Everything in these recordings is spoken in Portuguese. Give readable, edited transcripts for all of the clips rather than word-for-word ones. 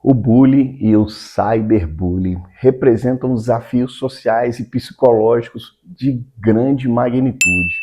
O bullying e o cyberbullying representam desafios sociais e psicológicos de grande magnitude.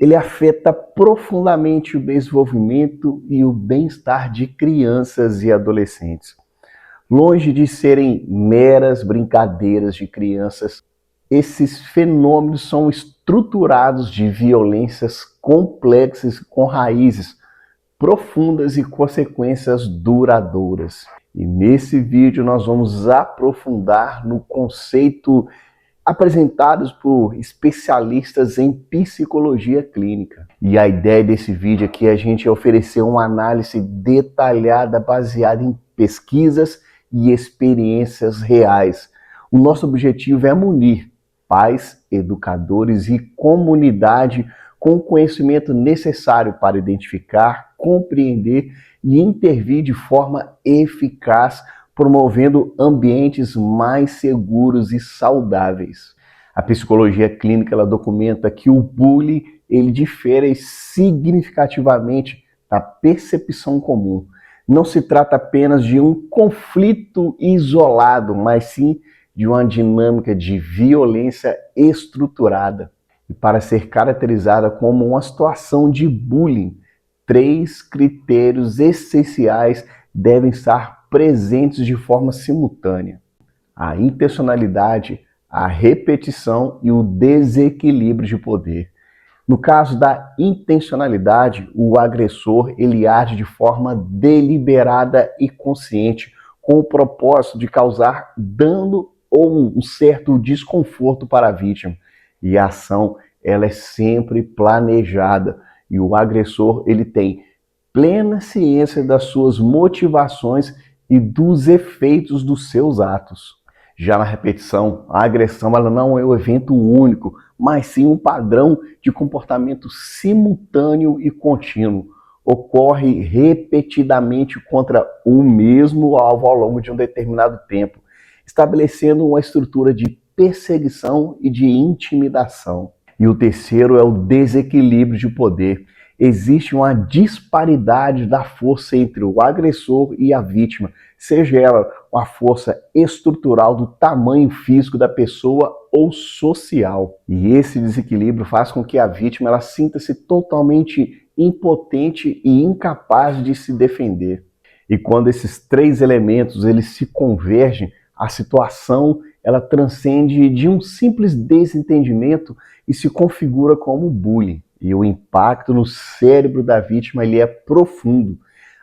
Ele afeta profundamente o desenvolvimento e o bem-estar de crianças e adolescentes. Longe de serem meras brincadeiras de crianças, esses fenômenos são estruturados de violências complexas com raízes profundas e consequências duradouras. E nesse vídeo nós vamos aprofundar no conceito apresentados por especialistas em psicologia clínica. E a ideia desse vídeo aqui é a gente oferecer uma análise detalhada baseada em pesquisas e experiências reais. O nosso objetivo é munir pais, educadores e comunidade com o conhecimento necessário para identificar, compreender e intervir de forma eficaz, promovendo ambientes mais seguros e saudáveis. A psicologia clínica ela documenta que o bullying ele difere significativamente da percepção comum. Não se trata apenas de um conflito isolado, mas sim de uma dinâmica de violência estruturada. E para ser caracterizada como uma situação de bullying, 3 critérios essenciais devem estar presentes de forma simultânea: a intencionalidade, a repetição e o desequilíbrio de poder. No caso da intencionalidade, o agressor ele age de forma deliberada e consciente, com o propósito de causar dano ou um certo desconforto para a vítima. E a ação ela é sempre planejada e o agressor ele tem plena ciência das suas motivações e dos efeitos dos seus atos. Já na repetição, a agressão ela não é um evento único, mas sim um padrão de comportamento simultâneo e contínuo. Ocorre repetidamente contra o mesmo alvo ao longo de um determinado tempo, estabelecendo uma estrutura de perseguição e de intimidação. E o terceiro é o desequilíbrio de poder. Existe uma disparidade da força entre o agressor e a vítima, seja ela uma força estrutural do tamanho físico da pessoa ou social. E esse desequilíbrio faz com que a vítima ela sinta-se totalmente impotente e incapaz de se defender. E quando esses 3 elementos eles se convergem, a situação ela transcende de um simples desentendimento e se configura como bullying. E o impacto no cérebro da vítima ele é profundo.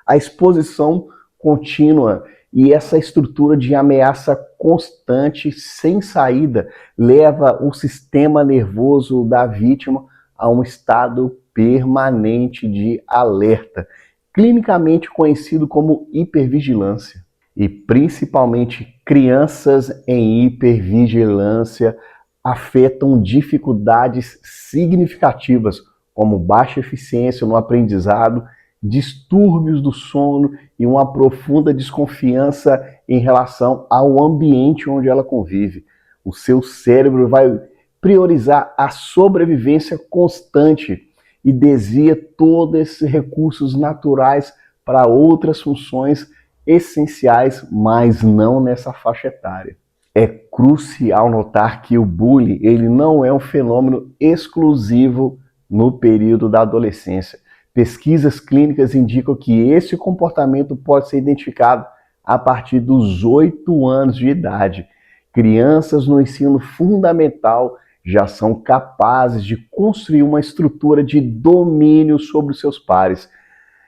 A exposição contínua e essa estrutura de ameaça constante, sem saída, leva o sistema nervoso da vítima a um estado permanente de alerta, clinicamente conhecido como hipervigilância. E principalmente crianças em hipervigilância afetam dificuldades significativas, como baixa eficiência no aprendizado, distúrbios do sono e uma profunda desconfiança em relação ao ambiente onde ela convive. O seu cérebro vai priorizar a sobrevivência constante e desvia todos esses recursos naturais para outras funções essenciais, mas não nessa faixa etária. É crucial notar que o bullying ele não é um fenômeno exclusivo no período da adolescência. Pesquisas clínicas indicam que esse comportamento pode ser identificado a partir dos 8 anos de idade. Crianças no ensino fundamental já são capazes de construir uma estrutura de domínio sobre os seus pares.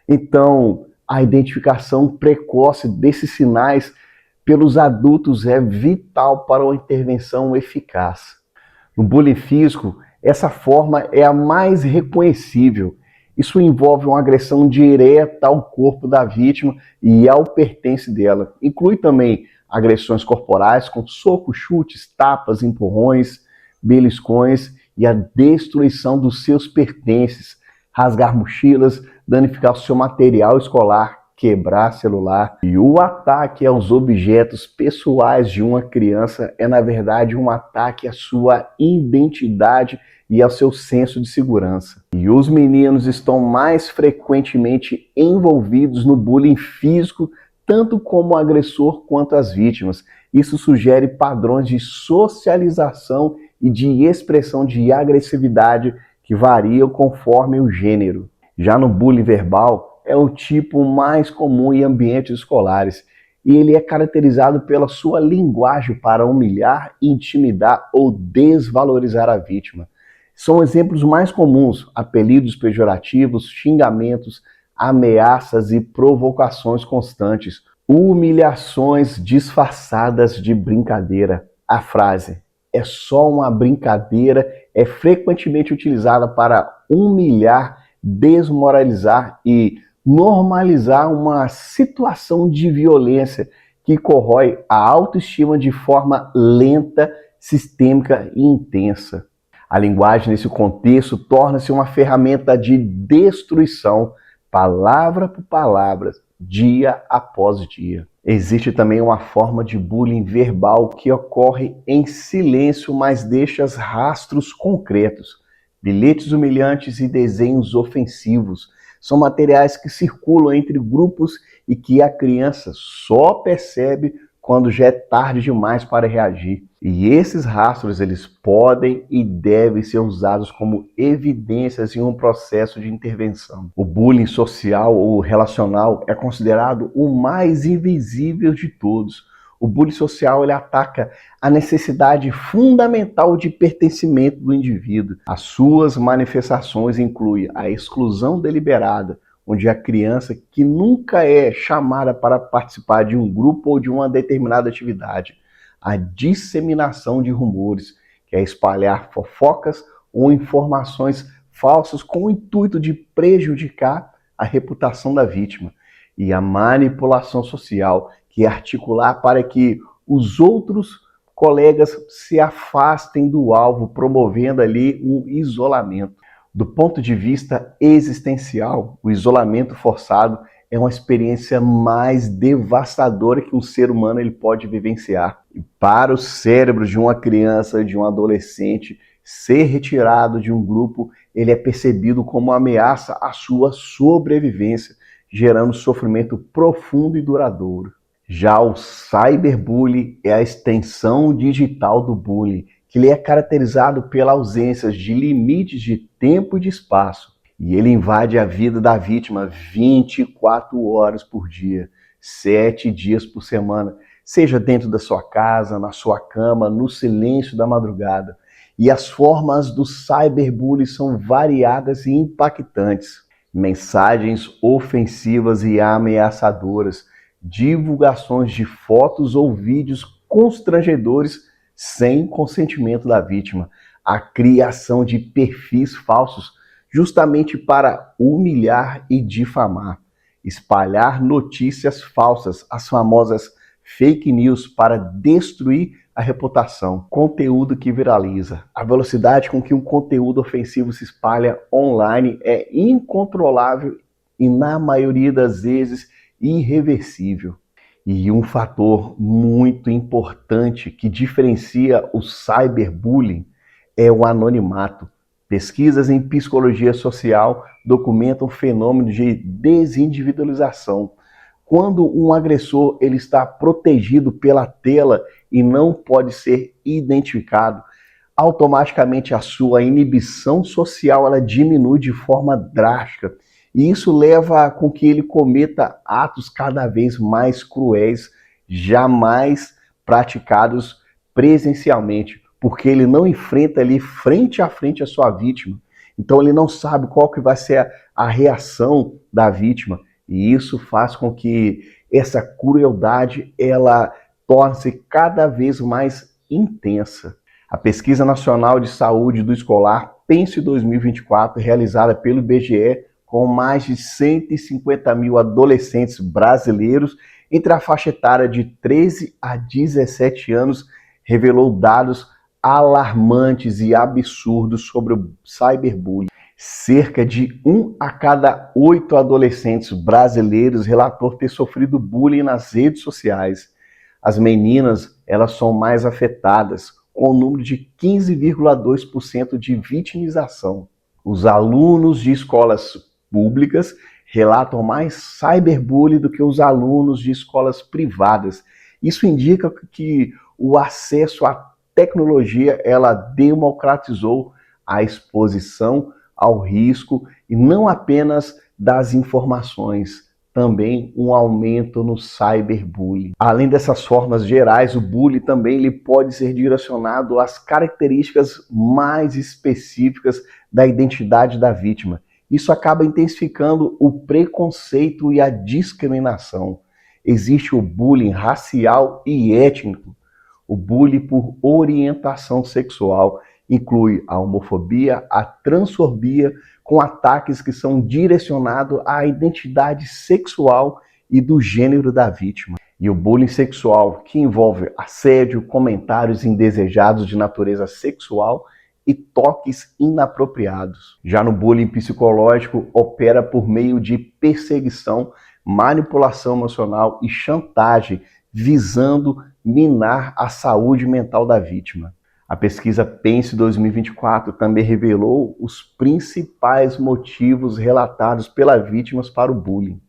Então, a identificação precoce desses sinais pelos adultos é vital para uma intervenção eficaz. No bullying físico, essa forma é a mais reconhecível. Isso envolve uma agressão direta ao corpo da vítima e ao pertence dela. Inclui também agressões corporais com socos, chutes, tapas, empurrões, beliscões e a destruição dos seus pertences, rasgar mochilas, danificar o seu material escolar, quebrar celular. E o ataque aos objetos pessoais de uma criança é, na verdade, um ataque à sua identidade e ao seu senso de segurança. E os meninos estão mais frequentemente envolvidos no bullying físico tanto como o agressor quanto as vítimas. Isso sugere padrões de socialização e de expressão de agressividade que variam conforme o gênero. Já no bullying verbal, é o tipo mais comum em ambientes escolares e ele é caracterizado pela sua linguagem para humilhar, intimidar ou desvalorizar a vítima. São exemplos mais comuns: apelidos pejorativos, xingamentos, ameaças e provocações constantes, humilhações disfarçadas de brincadeira. A frase "é só uma brincadeira" é frequentemente utilizada para humilhar, desmoralizar e normalizar uma situação de violência que corrói a autoestima de forma lenta, sistêmica e intensa. A linguagem, nesse contexto, torna-se uma ferramenta de destruição, palavra por palavra, dia após dia. Existe também uma forma de bullying verbal que ocorre em silêncio, mas deixa rastros concretos. Bilhetes humilhantes e desenhos ofensivos são materiais que circulam entre grupos e que a criança só percebe quando já é tarde demais para reagir. E esses rastros, eles podem e devem ser usados como evidências em um processo de intervenção. O bullying social ou relacional é considerado o mais invisível de todos. O bullying social, ele ataca a necessidade fundamental de pertencimento do indivíduo. As suas manifestações incluem a exclusão deliberada, onde a criança que nunca é chamada para participar de um grupo ou de uma determinada atividade, a disseminação de rumores, que é espalhar fofocas ou informações falsas com o intuito de prejudicar a reputação da vítima, e a manipulação social, que é articular para que os outros colegas se afastem do alvo, promovendo ali um isolamento. Do ponto de vista existencial, o isolamento forçado é uma experiência mais devastadora que um ser humano ele pode vivenciar. E para o cérebro de uma criança, de um adolescente, ser retirado de um grupo, ele é percebido como uma ameaça à sua sobrevivência, gerando sofrimento profundo e duradouro. Já o cyberbullying é a extensão digital do bullying, que ele é caracterizado pela ausência de limites de tempo e de espaço. E ele invade a vida da vítima 24 horas por dia, 7 dias por semana, seja dentro da sua casa, na sua cama, no silêncio da madrugada. E as formas do cyberbullying são variadas e impactantes. Mensagens ofensivas e ameaçadoras, divulgações de fotos ou vídeos constrangedores sem consentimento da vítima, a criação de perfis falsos justamente para humilhar e difamar, espalhar notícias falsas, as famosas fake news, para destruir a reputação, conteúdo que viraliza. A velocidade com que um conteúdo ofensivo se espalha online é incontrolável e, na maioria das vezes, irreversível. E um fator muito importante que diferencia o cyberbullying é o anonimato. Pesquisas em psicologia social documentam fenômenos de desindividualização. Quando um agressor ele está protegido pela tela e não pode ser identificado, automaticamente a sua inibição social ela diminui de forma drástica. E isso leva com que ele cometa atos cada vez mais cruéis, jamais praticados presencialmente, porque ele não enfrenta ali frente a frente a sua vítima. Então ele não sabe qual que vai ser a reação da vítima. E isso faz com que essa crueldade ela torne-se cada vez mais intensa. A Pesquisa Nacional de Saúde do Escolar, PENSE 2024, realizada pelo IBGE, com mais de 150 mil adolescentes brasileiros entre a faixa etária de 13 a 17 anos, revelou dados alarmantes e absurdos sobre o cyberbullying. Cerca de 1 a cada 8 adolescentes brasileiros relatou ter sofrido bullying nas redes sociais. As meninas, elas são mais afetadas, com um número de 15,2% de vitimização. Os alunos de escolas públicas relatam mais cyberbullying do que os alunos de escolas privadas. Isso indica que o acesso à tecnologia, ela democratizou a exposição ao risco e não apenas das informações, também um aumento no cyberbullying. Além dessas formas gerais, o bullying também ele pode ser direcionado às características mais específicas da identidade da vítima. Isso acaba intensificando o preconceito e a discriminação. Existe o bullying racial e étnico. O bullying por orientação sexual inclui a homofobia, a transfobia, com ataques que são direcionados à identidade sexual e do gênero da vítima. E o bullying sexual, que envolve assédio, comentários indesejados de natureza sexual e toques inapropriados. Já no bullying psicológico, opera por meio de perseguição, manipulação emocional e chantagem, visando minar a saúde mental da vítima. A pesquisa PENSE 2024 também revelou os principais motivos relatados pelas vítimas para o bullying.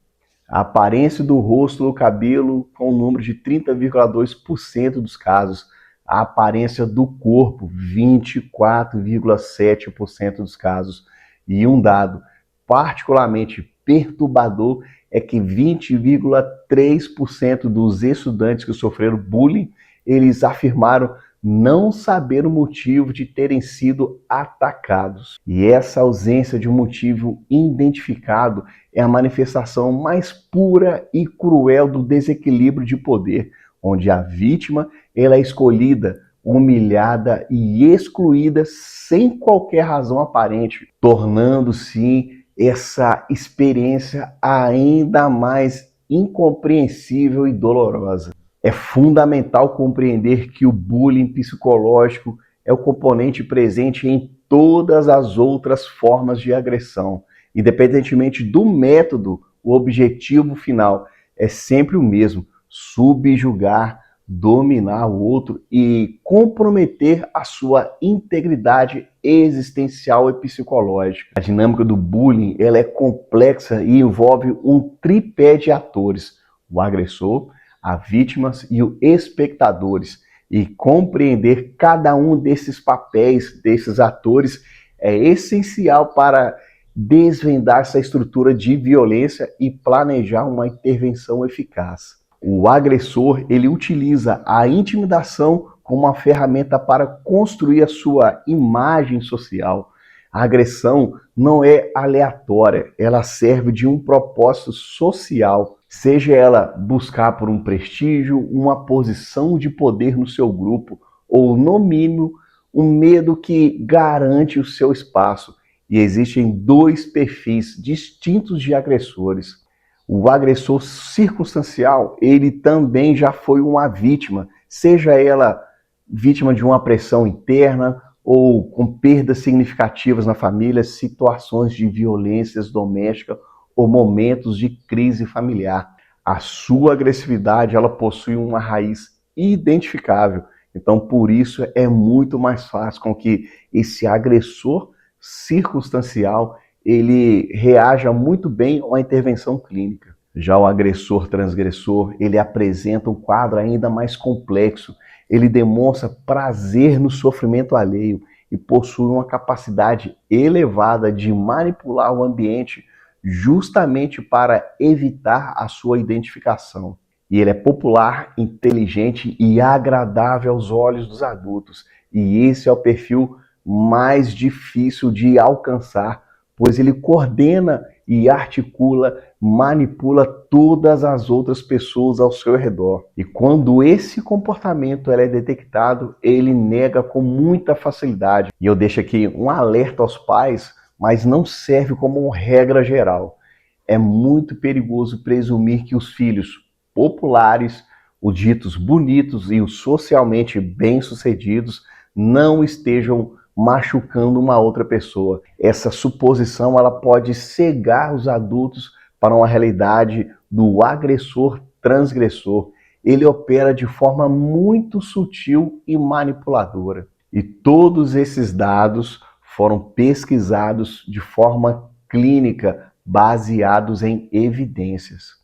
A aparência do rosto ou cabelo, com um número de 30,2% dos casos. A aparência do corpo, 24,7% dos casos. E um dado particularmente perturbador é que 20,3% dos estudantes que sofreram bullying, eles afirmaram não saber o motivo de terem sido atacados. E essa ausência de um motivo identificado é a manifestação mais pura e cruel do desequilíbrio de poder, onde a vítima ela é escolhida, humilhada e excluída sem qualquer razão aparente, tornando-se essa experiência ainda mais incompreensível e dolorosa. É fundamental compreender que o bullying psicológico é o componente presente em todas as outras formas de agressão. Independentemente do método, o objetivo final é sempre o mesmo: subjugar, dominar o outro e comprometer a sua integridade existencial e psicológica. A dinâmica do bullying ela é complexa e envolve um tripé de atores: o agressor, as vítimas e os espectadores. E compreender cada um desses papéis, desses atores, é essencial para desvendar essa estrutura de violência e planejar uma intervenção eficaz. O agressor, ele utiliza a intimidação como uma ferramenta para construir a sua imagem social. A agressão não é aleatória, ela serve de um propósito social, seja ela buscar por um prestígio, uma posição de poder no seu grupo, ou, no mínimo, um medo que garante o seu espaço. E existem dois perfis distintos de agressores. O agressor circunstancial, ele também já foi uma vítima, seja ela vítima de uma pressão interna ou com perdas significativas na família, situações de violências domésticas ou momentos de crise familiar. A sua agressividade, ela possui uma raiz identificável. Então, por isso, é muito mais fácil com que esse agressor circunstancial ele reaja muito bem a uma intervenção clínica. Já o agressor transgressor, ele apresenta um quadro ainda mais complexo. Ele demonstra prazer no sofrimento alheio e possui uma capacidade elevada de manipular o ambiente justamente para evitar a sua identificação. E ele é popular, inteligente e agradável aos olhos dos adultos. E esse é o perfil mais difícil de alcançar, pois ele coordena e articula, manipula todas as outras pessoas ao seu redor. E quando esse comportamento é detectado, ele nega com muita facilidade. E eu deixo aqui um alerta aos pais, mas não serve como uma regra geral. É muito perigoso presumir que os filhos populares, os ditos bonitos e os socialmente bem-sucedidos não estejam machucando uma outra pessoa. Essa suposição ela pode cegar os adultos para uma realidade do agressor transgressor. Ele opera de forma muito sutil e manipuladora. E todos esses dados foram pesquisados de forma clínica baseados em evidências.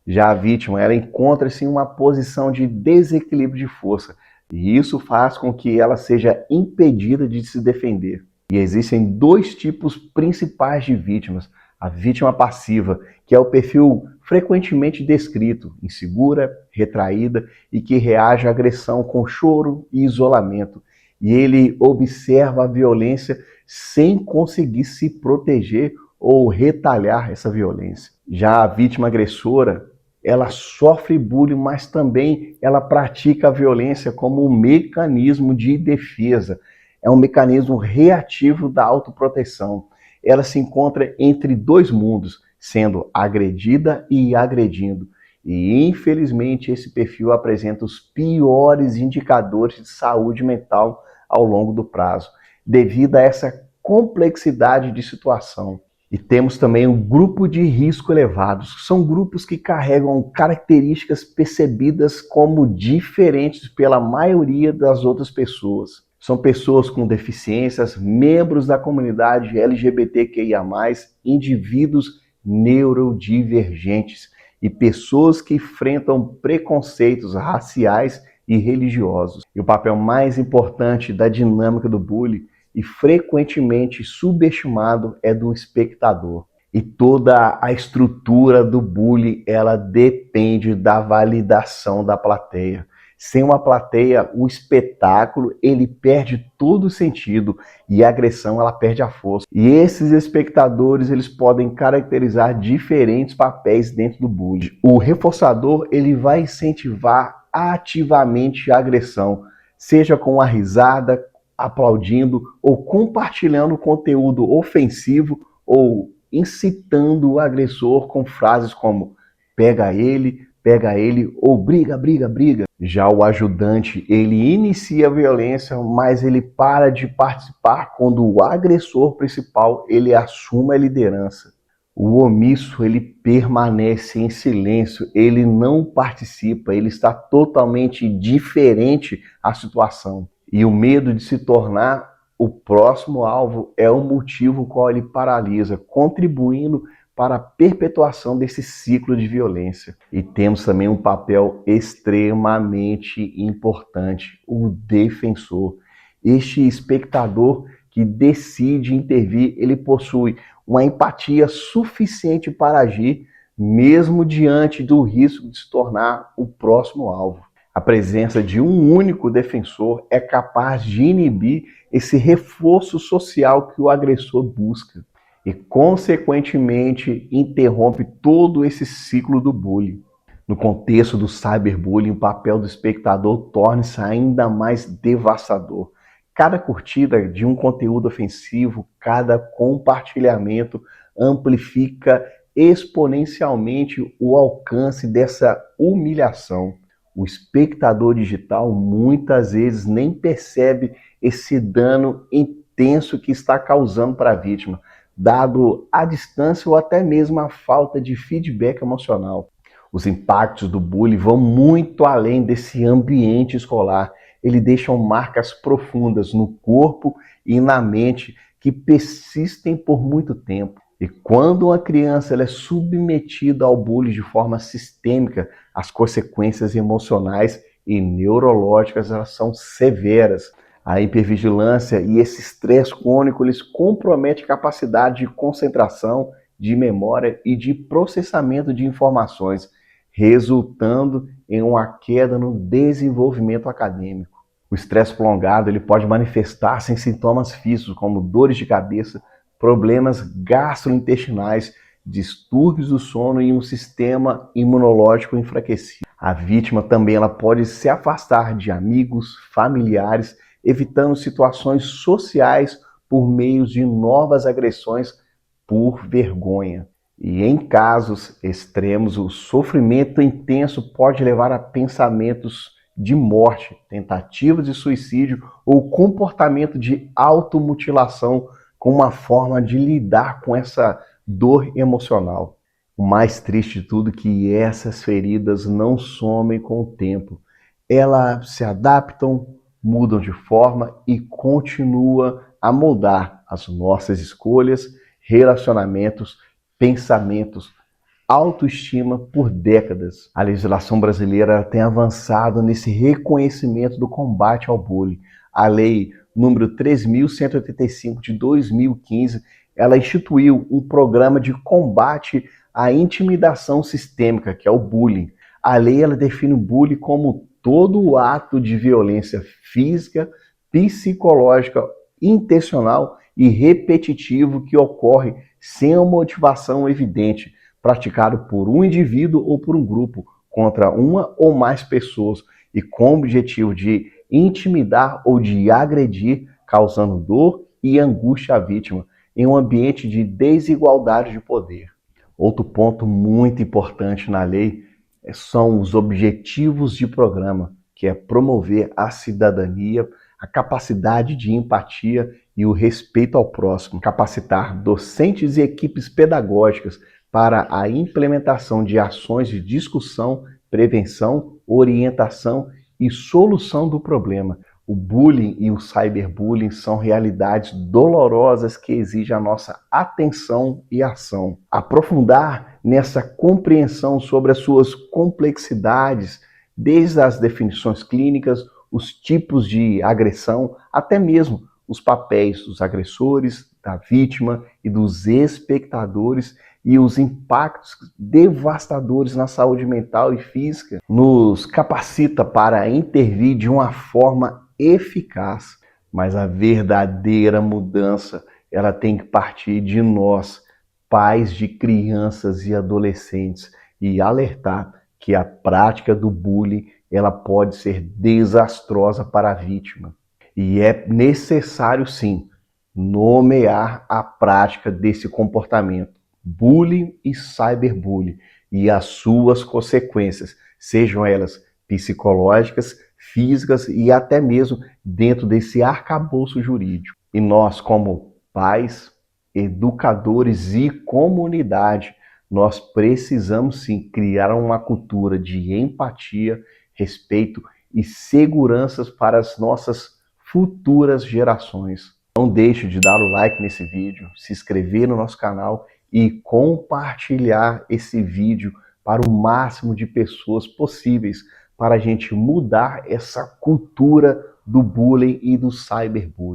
Já a vítima, ela encontra-se em uma posição de desequilíbrio de força, e isso faz com que ela seja impedida de se defender. E existem dois tipos principais de vítimas. A vítima passiva, que é o perfil frequentemente descrito, insegura, retraída e que reage à agressão com choro e isolamento. E ele observa a violência sem conseguir se proteger ou retalhar essa violência. Já a vítima agressora, ela sofre bullying, mas também ela pratica a violência como um mecanismo de defesa. É um mecanismo reativo da autoproteção. Ela se encontra entre dois mundos, sendo agredida e agredindo. E, infelizmente, esse perfil apresenta os piores indicadores de saúde mental ao longo do prazo, devido a essa complexidade de situação. E temos também o grupo de risco elevados, que são grupos que carregam características percebidas como diferentes pela maioria das outras pessoas. São pessoas com deficiências, membros da comunidade LGBTQIA+, indivíduos neurodivergentes e pessoas que enfrentam preconceitos raciais e religiosos. E o papel mais importante da dinâmica do bullying e frequentemente subestimado é do espectador. E toda a estrutura do bullying, ela depende da validação da plateia. Sem uma plateia, o espetáculo ele perde todo o sentido e a agressão ela perde a força. E esses espectadores eles podem caracterizar diferentes papéis dentro do bullying. O reforçador ele vai incentivar ativamente a agressão, seja com a risada, aplaudindo ou compartilhando conteúdo ofensivo ou incitando o agressor com frases como pega ele ou briga, briga, briga. Já o ajudante, ele inicia a violência, mas ele para de participar quando o agressor principal, ele assume a liderança. O omisso, ele permanece em silêncio, ele não participa, ele está totalmente diferente à situação. E o medo de se tornar o próximo alvo é o motivo qual ele paralisa, contribuindo para a perpetuação desse ciclo de violência. E temos também um papel extremamente importante, o defensor. Este espectador que decide intervir, ele possui uma empatia suficiente para agir, mesmo diante do risco de se tornar o próximo alvo. A presença de um único defensor é capaz de inibir esse reforço social que o agressor busca e, consequentemente, interrompe todo esse ciclo do bullying. No contexto do cyberbullying, o papel do espectador torna-se ainda mais devastador. Cada curtida de um conteúdo ofensivo, cada compartilhamento amplifica exponencialmente o alcance dessa humilhação. O espectador digital muitas vezes nem percebe esse dano intenso que está causando para a vítima, dado a distância ou até mesmo a falta de feedback emocional. Os impactos do bullying vão muito além desse ambiente escolar. Eles deixam marcas profundas no corpo e na mente que persistem por muito tempo. E quando uma criança ela é submetida ao bullying de forma sistêmica, as consequências emocionais e neurológicas elas são severas. A hipervigilância e esse estresse crônico eles comprometem a capacidade de concentração, de memória e de processamento de informações, resultando em uma queda no desenvolvimento acadêmico. O estresse prolongado ele pode manifestar-se em sintomas físicos como dores de cabeça, problemas gastrointestinais, distúrbios do sono e um sistema imunológico enfraquecido. A vítima também ela pode se afastar de amigos, familiares, evitando situações sociais por meio de novas agressões por vergonha. E em casos extremos, o sofrimento intenso pode levar a pensamentos de morte, tentativas de suicídio ou comportamento de automutilação como uma forma de lidar com essa dor emocional. O mais triste de tudo é que essas feridas não somem com o tempo. Elas se adaptam, mudam de forma e continuam a moldar as nossas escolhas, relacionamentos, pensamentos, autoestima por décadas. A legislação brasileira tem avançado nesse reconhecimento do combate ao bullying. A lei número 3.185 de 2015, ela instituiu um programa de combate à intimidação sistêmica, que é o bullying. A lei ela define o bullying como todo ato de violência física, psicológica, intencional e repetitivo que ocorre sem uma motivação evidente, praticado por um indivíduo ou por um grupo contra uma ou mais pessoas e com o objetivo de intimidar ou de agredir, causando dor e angústia à vítima em um ambiente de desigualdade de poder. Outro ponto muito importante na lei são os objetivos de programa, que é promover a cidadania, a capacidade de empatia e o respeito ao próximo, capacitar docentes e equipes pedagógicas para a implementação de ações de discussão, prevenção, orientação e solução do problema. O bullying e o cyberbullying são realidades dolorosas que exigem a nossa atenção e ação. Aprofundar nessa compreensão sobre as suas complexidades, desde as definições clínicas, os tipos de agressão, até mesmo os papéis dos agressores, da vítima e dos espectadores e os impactos devastadores na saúde mental e física, nos capacita para intervir de uma forma eficaz. Mas a verdadeira mudança, ela tem que partir de nós, pais de crianças e adolescentes, e alertar que a prática do bullying, ela pode ser desastrosa para a vítima. E é necessário, sim, nomear a prática desse comportamento, bullying e cyberbullying, e as suas consequências, sejam elas psicológicas, físicas e até mesmo dentro desse arcabouço jurídico. E nós, como pais, educadores e comunidade, nós precisamos sim criar uma cultura de empatia, respeito e seguranças para as nossas futuras gerações. Não deixe de dar o like nesse vídeo, se inscrever no nosso canal e compartilhar esse vídeo para o máximo de pessoas possíveis, para a gente mudar essa cultura do bullying e do cyberbullying.